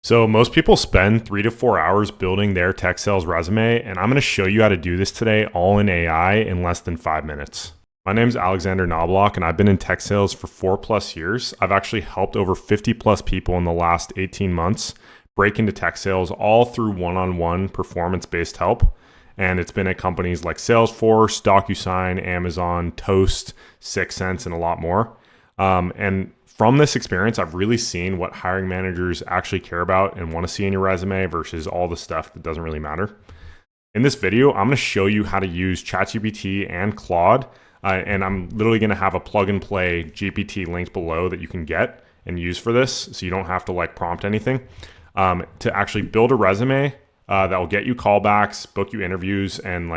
So most people spend 3 to 4 hours building their tech sales resume, and I'm going to show you how to do this today all in AI in less than 5 minutes. My name is Alexander Knobloch, and I've been in tech sales for 4+ years. I've actually helped over 50+ people in the last 18 months break into tech sales, all through one-on-one performance-based help. And it's been at companies like Salesforce, DocuSign, Amazon, Toast, 6sense, and a lot more. And from this experience, I've really seen what hiring managers actually care about and want to see in your resume versus all the stuff that doesn't really matter. In this video, I'm going to show you how to use ChatGPT and Claude, and I'm literally going to have a plug and play GPT linked below that you can get and use for this, so you don't have to prompt anything, to actually build a resume that will get you callbacks, book you interviews, and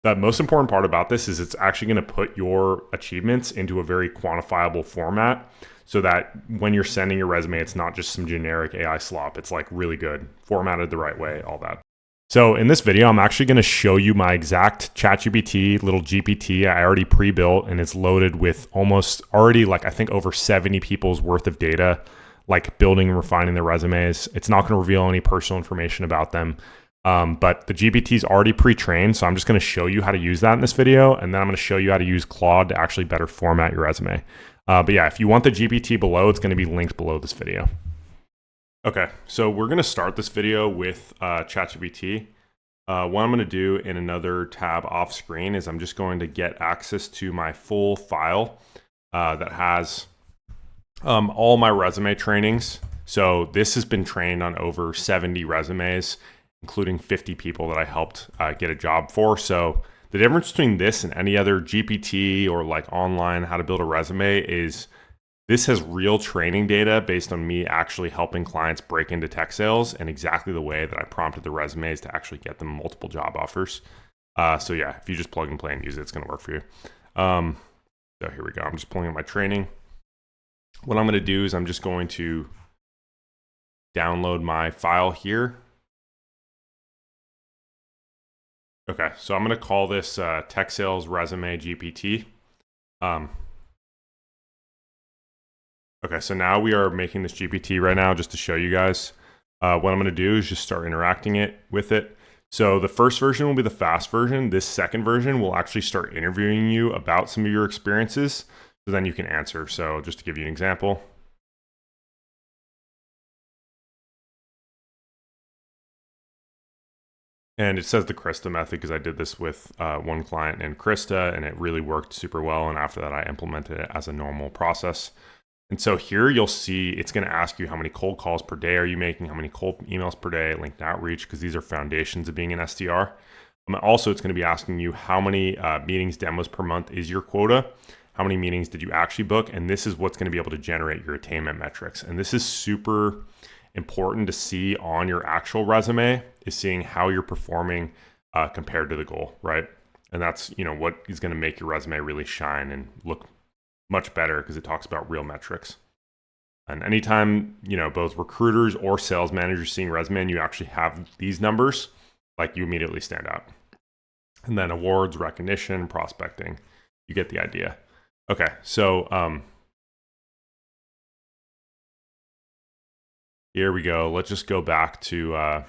the most important part about this is it's actually going to put your achievements into a very quantifiable format so that when you're sending your resume, it's not just some generic AI slop. It's really good, formatted the right way, all that. So in this video, I'm actually going to show you my exact ChatGPT little GPT I already pre-built, and it's loaded with almost already I think over 70 people's worth of data, building and refining their resumes. It's not going to reveal any personal information about them. But the GPT is already pre-trained, so I'm just going to show you how to use that in this video, and then I'm going to show you how to use Claude to actually better format your resume. But yeah, if you want the GPT below, it's going to be linked below this video. Okay, so we're going to start this video with ChatGPT. What I'm going to do in another tab off screen is I'm just going to get access to my full file that has all my resume trainings. So this has been trained on over 70 resumes, including 50 people that I helped get a job for. So the difference between this and any other GPT or online how to build a resume is this has real training data based on me actually helping clients break into tech sales and exactly the way that I prompted the resumes to actually get them multiple job offers. So yeah, if you just plug and play and use it, it's going to work for you. So here we go. I'm just pulling up my training. What I'm going to do is I'm just going to download my file here. Okay, so I'm going to call this Tech Sales Resume GPT. Okay, so now we are making this GPT right now just to show you guys. What I'm going to do is just start interacting with it. So the first version will be the fast version. This second version will actually start interviewing you about some of your experiences, so then you can answer. So just to give you an example. And it says the Krista method because I did this with one client named Krista, and it really worked super well. And after that, I implemented it as a normal process. And so here you'll see it's going to ask you how many cold calls per day are you making, how many cold emails per day, linked outreach, because these are foundations of being an SDR. Also, it's going to be asking you how many meetings, demos per month is your quota, how many meetings did you actually book, and this is what's going to be able to generate your attainment metrics. And this is super important to see on your actual resume, is seeing how you're performing compared to the goal, right? And that's what is going to make your resume really shine and look much better because it talks about real metrics. And anytime both recruiters or sales managers seeing resume and you actually have these numbers, you immediately stand out. And then awards, recognition, prospecting, you get the idea. Okay, so here we go. Let's just go back to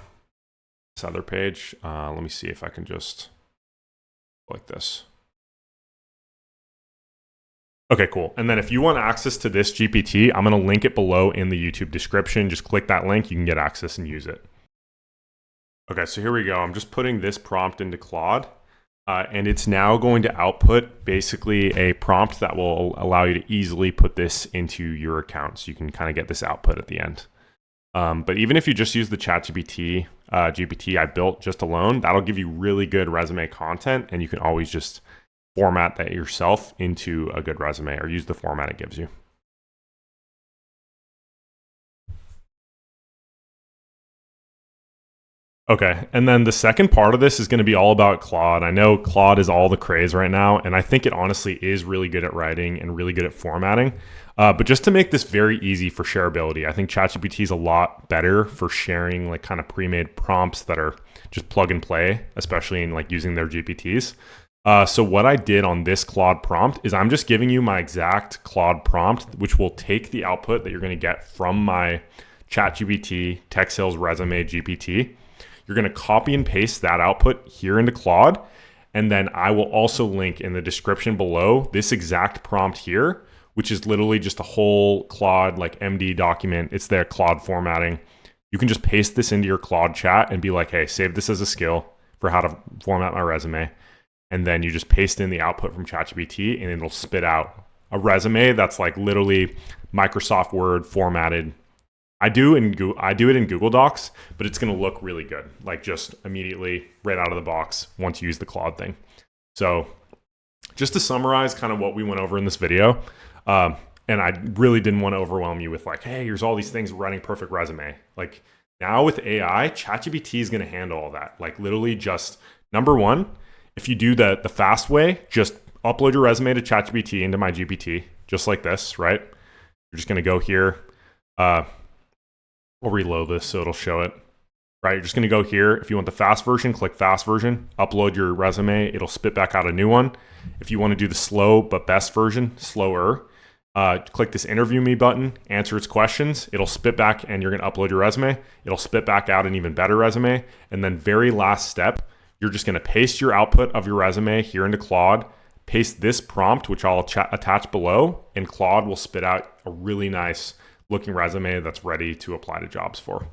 this other page. Let me see if I can just like this. Okay, cool. And then if you want access to this GPT, I'm going to link it below in the YouTube description. Just click that link. You can get access and use it. Okay, so here we go. I'm just putting this prompt into Claude, and it's now going to output basically a prompt that will allow you to easily put this into your account. So you can kind of get this output at the end. But even if you just use the ChatGPT GPT I built just alone, that'll give you really good resume content, and you can always just format that yourself into a good resume or use the format it gives you. Okay, and then the second part of this is going to be all about Claude. I know Claude is all the craze right now, and I think it honestly is really good at writing and really good at formatting. But just to make this very easy for shareability, I think ChatGPT is a lot better for sharing kind of pre-made prompts that are just plug and play, especially in using their GPTs. So what I did on this Claude prompt is I'm just giving you my exact Claude prompt, which will take the output that you're going to get from my ChatGPT, text sales resume GPT. You're going to copy and paste that output here into Claude. And then I will also link in the description below this exact prompt here, which is literally just a whole Claude like MD document. It's their Claude formatting. You can just paste this into your Claude chat and be like, hey, save this as a skill for how to format my resume. And then you just paste in the output from ChatGPT and it'll spit out a resume that's like literally Microsoft Word formatted. I do it in Google Docs, but it's going to look really good, like just immediately right out of the box once you use the Claude thing. So just to summarize kind of what we went over in this video, and I really didn't want to overwhelm you with like, hey, here's all these things writing perfect resume. Like now with AI, ChatGPT is going to handle all that. Like literally just number one, if you do the fast way, just upload your resume to ChatGPT into my GPT, just like this, right? You're just going to go here. We'll reload this so it'll show it, right? You're just going to go here. If you want the fast version, click fast version, upload your resume. It'll spit back out a new one. If you want to do the slow but best version, slower, click this interview me button, answer its questions. It'll spit back and you're going to upload your resume. It'll spit back out an even better resume. And then very last step, you're just going to paste your output of your resume here into Claude, paste this prompt, which I'll attach below, and Claude will spit out a really nice looking resume that's ready to apply to jobs for.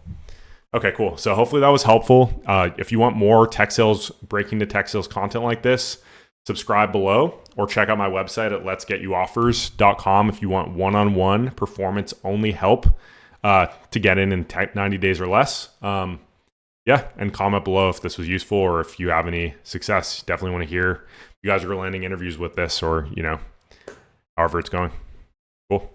Okay, cool. So hopefully that was helpful. If you want more tech sales, breaking to tech sales content like this, subscribe below or check out my website at letsgetyouoffers.com if you want one-on-one performance only help to get in 90 days or less. And comment below if this was useful or if you have any success. Definitely want to hear if you guys are landing interviews with this or, however it's going. Cool.